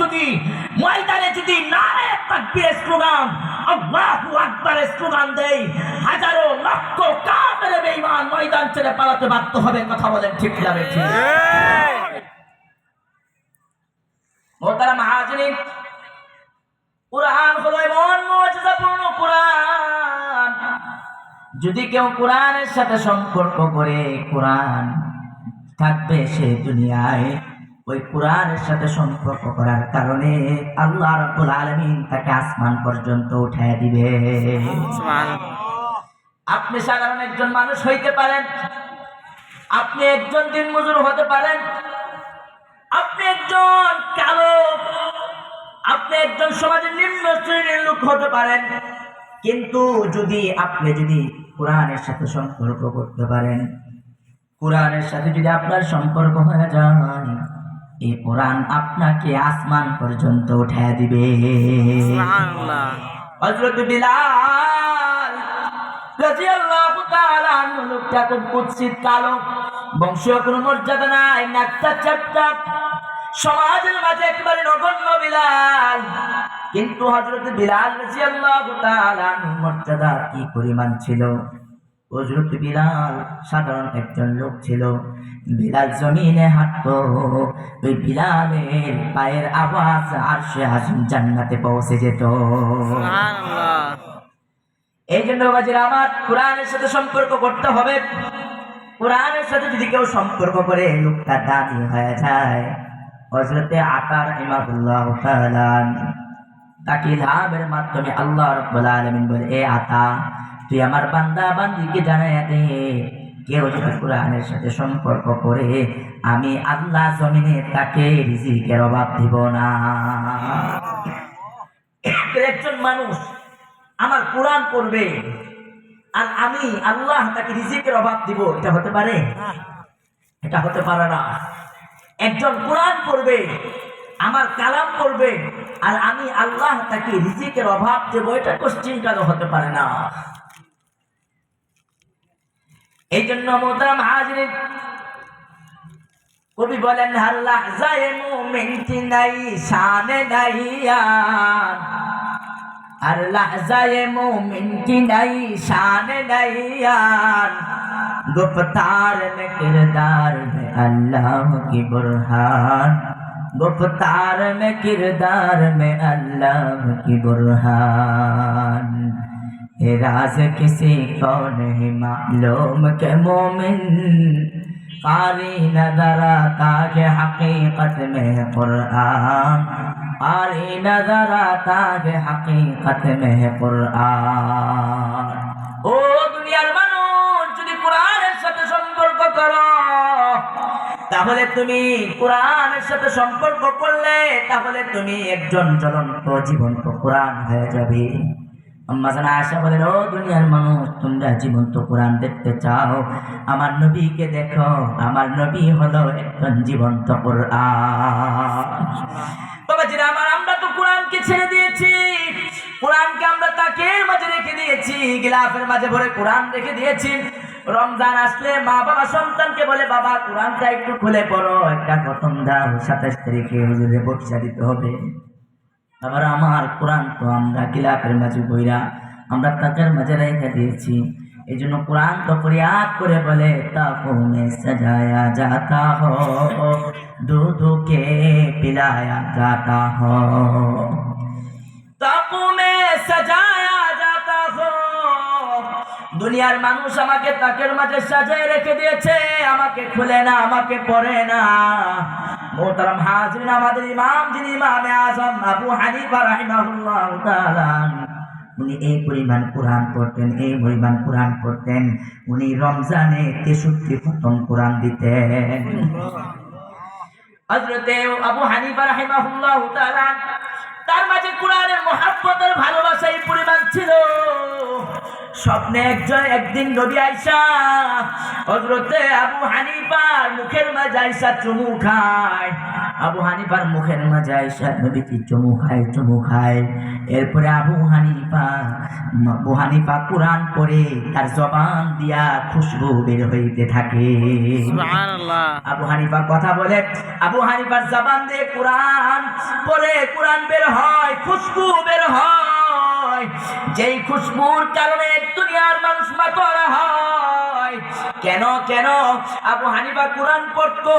যদি ময়দানে যদি নারে তাকবীরের স্লোগান, আল্লাহু আকবারের স্লোগান দেয়, হাজারো লক্ষ কাফের বেঈমান ময়দান ছেড়ে পালাতে বাধ্য হবে। কথা বলেন ঠিক না ঠিক? মোহতারাম হাজিরিন, কুরআন হলো এমন মুজিজাপূর্ণ কুরআন, যদি কেউ কোরআনের সাথে সম্পর্ক করে কোরআন থাকবে সে দুনিয়ায়। ওই কোরআনের সাথে সম্পর্ক করার কারণে আল্লাহ রাব্বুল আলামিন তাকে আসমান পর্যন্ত উঠায় দিবে। আপনি সাধারণ একজন মানুষ হইতে পারেন, আপনি একজন দিনমজুর হতে পারেন, আপনি একজন কালো, আপনি একজন সমাজের নিম্ন শ্রেণীর লোক হতে পারেন, কিন্তু আপনি যদি কোরআনের সাথে সম্পর্ক করতে পারেন, কোরআনের সাথে যদি আপনার সম্পর্ক হয়ে যায়, এই কোরআন আপনাকে আসমান পর্যন্ত উঠায় দিবে। হযরত বিলাল রাদিয়াল্লাহু তাআলা আনহু লোকটা খুব কুৎসিত কালো, বংশীয় কোনো মর্যাদা নাই, নাকটা চ্যাপ্টা, সমাজের মাঝে একেবারে নগণ্য বিলাল। কিন্তু হযরত বিলাল রাদিয়াল্লাহু তাআলা আনহুর মর্যাদা কি পরিমাণ ছিল! হযরত বিলাল সাধারণ একজন লোক ছিল। বিলাল জমিনে হাঁটতো, ওই বিলালের পায়ের আওয়াজ আরশে আজিম জান্নাতে পৌঁছে যেত। সুবহানাল্লাহ। এই জন্য বাজিরা আমার, কোরআনের সাথে সম্পর্ক করতে হবে। কোরআনের সাথে যদি কেউ সম্পর্ক করে লোকটা দামি হয়ে যায়। হযরতে আতা রাহিমাহুল্লাহ তাআলা তাকে ইলহামের মাধ্যমে আল্লাহ রাব্বুল আলামিন বলে, এ আতা, তুই আমার বান্দা বান্দিকে জানাইয়া দে, কেউ যদি কোরআনের সাথে সম্পর্ক করে আমি আল্লাহ জমিনে তাকে রিজিকের অভাব দিব না। একজন মানুষ আমার কোরআন পড়বে আর আমি আল্লাহ তাকে রিজিকের অভাব দিব, এটা হতে পারে? এটা হতে পারে না। একজন কোরআন পড়বে, আমার কালাম পড়বে, আর আমি আল্লাহ তাকে রিজিকের অভাব দেব, এটা কোশ্চিনকালও হতে পারে না। এই জন্য মোহতারাম হাজিরিন, কবি বলেন, হার লাহজায়ে মুমিন কি নাই শানে নাইয়ান, হার লাহজায়ে মুমিন কি নাই শানে নাইয়ান, गुफ्तार में किरदार में अल्लाह की बुरहान, गुफ्तार में किरदार में अल्लाह की बुरहान, ये राज किसी को नहीं मालूम के मोमिन कारी नजर आता के हकीकत में कुरान, कारी नजर आता के हकीकत में कुरान। ओ दुनियार মানুষ, যদি কোরআনের সাথে সম্পর্ক করো তাহলে তুমি কোরআনের সাথে সম্পর্ক করলে তাহলে তুমি একজন জ্বলন্ত জীবন্ত কোরআন হয়ে যাবে। আম্মা জান আয়েশা বলেন, ও দুনিয়ার মানুষ, তোমরা জীবন্ত কোরআন দেখতে চাও, আমার নবীকে দেখো, আমার নবী হলো একজন জীবন্ত কোরআন। বাবাজিরা আমার, আমরা তো কোরআনকে ছেড়ে দিয়েছি, কোরআনকে আমরা তাকের মাঝে রেখে দিয়েছি, গিলাফের মাঝে ভরে কোরআন রেখে দিয়েছি। রমজান আসলে মা বাবা সন্তানকে বলে, বাবা কোরআনটা একটু খুলে পড়ো, একটা খতম দাও, 27 তারিখে হুজুরে বক্সা দিতে হবে। আবার আমার কোরআন তো আমরা গিলাফের মাঝে বইরা আমরা তাকের মাঝে রেখে দিয়েছি। এই জন্য কোরআন তো ফরিয়াদ করে বলে, তাকু মে সাজায়া জাতা হো, দুধকে পিলায়া জাতা হো, তাকু মে সাজায়া জাতা হো। দুনিয়ার মানুষ আমাকে তাকের মাঝে সাজায় রেখে দিয়েছে, আমাকে খুলে না, আমাকে পড়ে না। মোহতারাম হাজিরিন, আমাদের ইমাম যিনি ইমামে আযম আবু হানিফা রাহিমাহুল্লাহু তাআলা, উনি এই পরিমাণ কোরআন পড়তেন, এই পরিমাণ কোরআন পড়তেন, উনি রমজানে 63 খতম কোরআন দিতেন। হযরতে আবু হানিফা রাহিমাহুল্লাহু তাআলা, তার মাঝে কোরআনের মহব্বতের ভালোবাসা এই পরিমাণ ছিল। স্বপ্নে একদিন নবী আয়েশা হযরতে আবু হানিফার মুখের মাঝে আয়েশা চুমু খায়। আবু হানিফার মুখের মাঝে আয়েশা নবীজি চুমু খায়। এরপরে আবু হানিফা কোরআন পড়ে তার জবান দিয়া খুশবু বের হইতে থাকে। সুবহানাল্লাহ। আবু হানিফা কথা বলে, আবু হানিফার জবান দিয়ে কোরআন পড়ে কোরআন বের হয়, খুশবু বের হয়, যেই খুশবুর কারণে দুনিয়ার মানুষ মাতোয়ারা হয়। কেন কেন আবু হানিফা কোরআন পড়তো?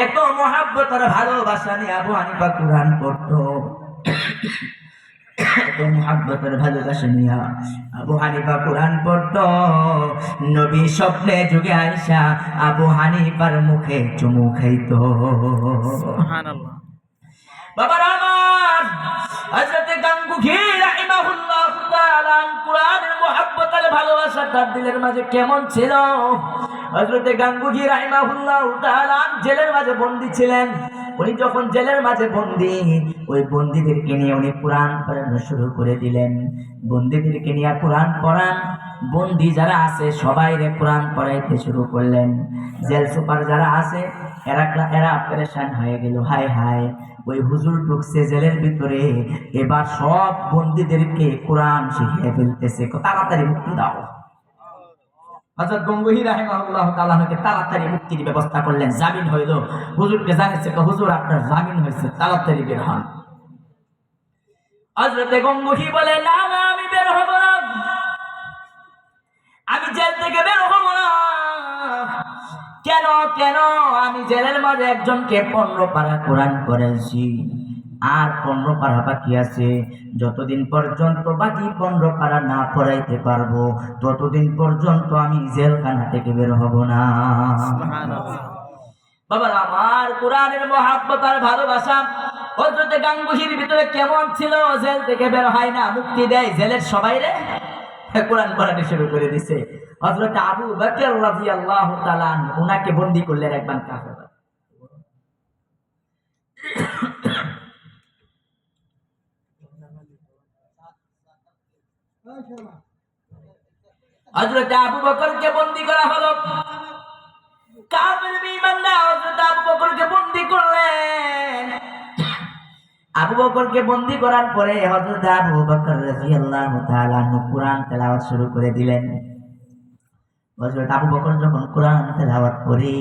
এত মহাব্বত আর ভালোবাসা নিয়ে আবু হানিফা কোরআন পড়তো। এত মহাব্বতের ভালোবাসা নিয়ে আবু হানিফা কোরআন পড়তো। নবী স্বপ্নে যুগে আয়েশা আবু হানিফার মুখে চুমু খাইতো। সুবহানাল্লাহ। বাবার আমার হযরত গাঙ্গুহি রাহিমাহুল্লাহ তাআলা কোরআনের মহব্বত আর ভালোবাসা তার দিলের মাঝে কেমন ছিল? হযরত গাঙ্গুহি রাহিমাহুল্লাহ তাআলা জেলের মাঝে বন্দী ছিলেন। উনি যখন জেলের মাঝে বন্দী, ওই বন্দীদেরকে নিয়ে উনি কোরআন পড়ানো শুরু করে দিলেন। বন্দীদেরকে নিয়ে কোরআন পড়ান, বন্দী যারা আছে সবাইরে কোরআন পড়াইতে শুরু করলেন। জেল সুপার যারা আছে এরা পেরেশান হয়ে গেল। হায় হায়, ওই হুজুর ঢুকছে জেলের ভিতরে, এবার সব বন্দীদেরকে কোরআন শিখিয়ে ফেলতেছে, তাড়াতাড়ি মুক্তি দাও। হযরত গঙ্গুহি রাহিমাহুল্লাহ তাআলাকে তাড়াতাড়ি মুক্তির ব্যবস্থা করলেন। জামিন হইল। হুজুরকে জানিয়েছে, হুজুর আপনার জামিন হয়েছে, তাড়াতাড়ি বের হন। হযরত গঙ্গুহি বলে, না না, আমি বের হব না, আমি জেল থেকে বের হব না। কেন কেন? আমি জেলের মাঝে একজনকে 15 পারা কোরআন করেছি, আর 15 পারা বাকি আছে। যতদিন পর্যন্ত বাকি 15 পারা না পড়াইতে পারবো, ততদিন পর্যন্ত আমি জেলখানা থেকে বের হব না। বাবা আমার, কোরআনের মহব্বত আর ভালোবাসা হযরত গাঙ্গুহির ভিতরে কেমন ছিল? জেল থেকে বের হয় না, মুক্তি দেয় জেলের সবাইরে, কোরআন পড়াতে শুরু করে দিছে। হযরত আবু বকর রাদিয়াল্লাহু তাআলা উনাকে বন্দী করলেন একবার কাফের। হযরত আবু বকরকে বন্দী করা হলো। কাফের বেঈমানরা হযরত আবু বকরকে বন্দী করলেন। আবু বকরকে বন্দী করার পরে হযরত আবু বকর রাদিয়াল্লাহু তাআলা কোরআন তেলাওয়াত শুরু করে দিলেন। হযরত আবু বকর যখন কোরআন তেলাওয়াত করে,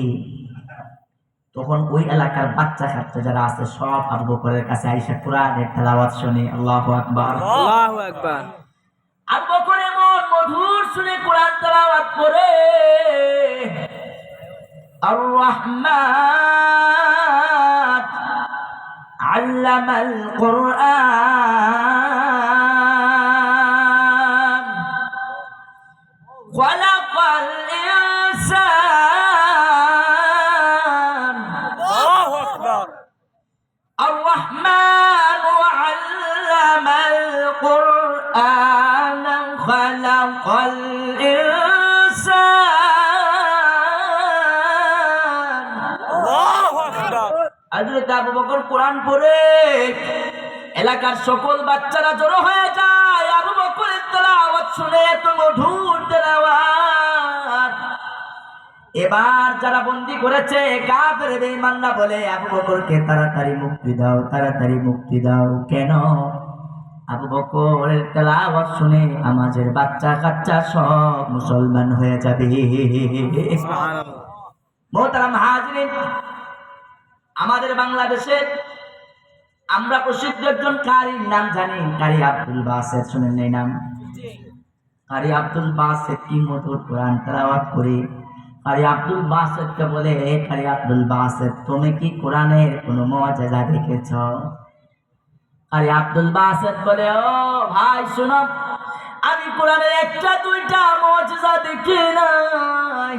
তখন ওই এলাকার বাচ্চা কাচ্চা যারা আছে সব আবু বকরের কাছে আইসা কোরআনের তেলাওয়াত শুনে। আল্লাহু আকবার, আল্লাহু আকবার। আবু বকর এমন মধুর শুনে কোরআন তেলাওয়াত করে, আর রহমান আল্লামাল কুরআন খালাকাল ইনসান। আল্লাহু আকবার। আর রহমান আল্লামাল কুরআন খালাকাল ইনসান। আল্লাহু আকবার। হযরত আবু বকর কোরআন পড়ে এলাকার সকল বাচ্চারা জড়ো হয়ে যায়। আবু বকরের তেলাওয়াত শুনে, এত মধুর তেলাওয়াত। এবার যারা বন্দী করেছে কাফের বেঈমানরা বলে, আবু বকরকে তাড়াতাড়ি মুক্তি দাও, তাড়াতাড়ি মুক্তি দাও। কেন? আবু বকরের তেলাওয়াত শুনে আমাদের বাচ্চা কাচ্চা সব মুসলমান হয়ে যাবে। সুবহানাল্লাহ। মোহতারাম হাজিরিন, আমাদের বাংলাদেশের আমরা প্রসিদ্ধ একজন কারির নাম জানি, কারি আব্দুল বাসেত। শুনেন এই নাম? কারি আব্দুল বাসেত কি মধুর কোরআন তেলাওয়াত করে। কারি আব্দুল বাসেতকে বলে, কারি আব্দুল বাসেত, তুমি কি কোরআনের কোনো মুআজিজা দেখেছ? কারি আব্দুল বাসেত বলে, ও ভাই শুনো, আমি কোরআনের একটা দুইটা মুআজিজা দেখি নাই,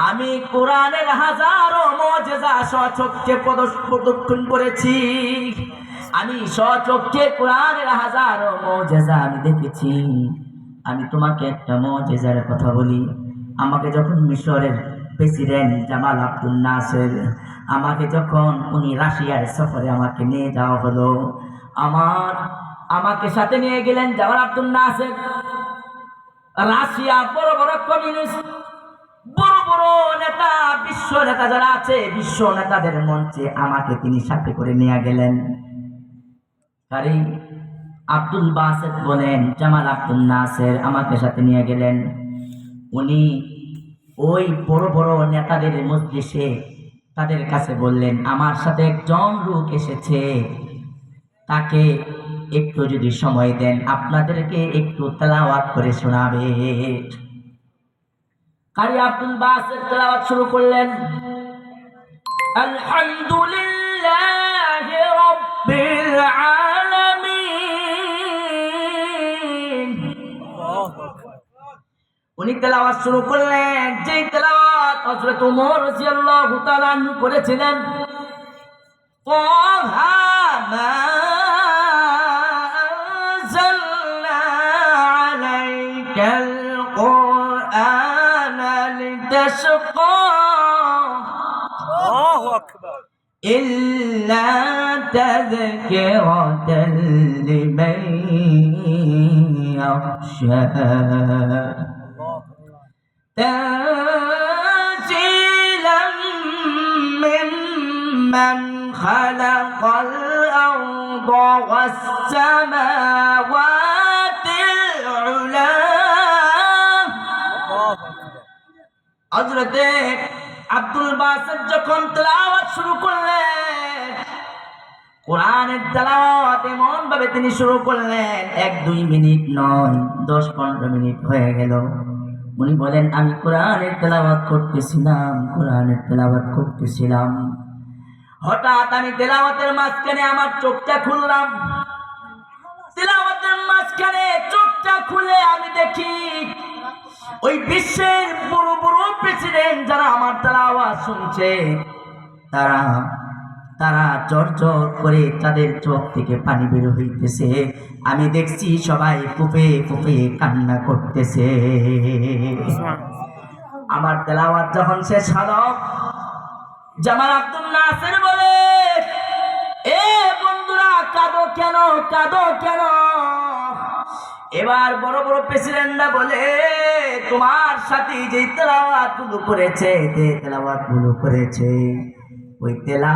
আমি কোরআনের হাজারো মুআজিজা স্বচক্ষে প্রদর্শন করেছি। আমি স্বচক্ষে কোরআনের হাজারো মুআজিজা আমি দেখেছি। আমি তোমাকে একটা মুআজিজার কথা বলি। আমাকে যখন মিশরের প্রেসিডেন্ট জামাল আব্দুল নাসের, আমাকে যখন উনি রাশিয়ার সফরে আমাকে নিয়ে যাওয়া হলো, আমাকে সাথে নিয়ে গেলেন জামাল আব্দুল নাসের। রাশিয়া বড় বড় কমিউনিস্ট বড় বড় নেতা, বিশ্ব নেতা যারা আছে, বিশ্ব নেতাদের মঞ্চে আমাকে তিনি সাথে করে নিয়ে গেলেন। কারি আব্দুল বাসেত বলেন, জামাল আব্দুল নাসের আমাকে সাথে নিয়ে গেলেন। উনি ওই বড় বড় নেতাদের মজলিসে তাদের কাছে বললেন, আমার সাথে একজন লোক এসেছে, তাকে একটু যদি সময় দেন আপনাদেরকে একটু তেলাওয়াত করে শোনাবে। কারি আব্দুল বাসেত তেলাওয়াত শুরু করলেন, আলহামদুলিল্লাহি রাব্বিল আলামিন। উনি তেলাওয়াত শুরু করলেন, যেই তেলাওয়াত হযরত ওমর রাদিয়াল্লাহু তাআলা আনহু করেছিলেন, তাহা মা আনজালনা আলাইকাল কুরআনা লিতাশকা আল্লাহু আকবার। إلا تذكرة لمن يخشى تنزيلا ممن خلق الأرض والسماوات العلى হযরতে আব্দুল বাসেত যখন তেলাওয়াত শুরু করলেন, কোরআনের তেলাওয়াত এমন ভাবে তিনি শুরু করলেন, 1-2 মিনিট নয়, 10-15 মিনিট হয়ে গেল। উনি বলেন, আমি কোরআনের তেলাওয়াত করতেছিলাম, হঠাৎ আমি তেলাওয়াতের মাঝখানে আমার চোখটা খুললাম। তেলাওয়াতের মাঝখানে চোখটা খুলে আমি দেখি ওই বিশ্বের বড় বড় প্রেসিডেন্ট যারা আমার তেলাওয়াত শুনছে, তারা ঝরঝর করে তাদের চোখ থেকে পানি বের হইতেছে। আমি দেখছি সবাই ফুঁপে ফুঁপে কান্না করতেছে। আমার তেলাওয়াত যখন শেষ হলো, জামাল আব্দুল নাসের বলে, এ বন্ধুরা কাঁদো কেন? এবার বড় বড় প্রেসিডেন্টরা বলে, তোমার সাথে যে তেলাওয়াতগুলো করেছে, ওই তেলাওয়াত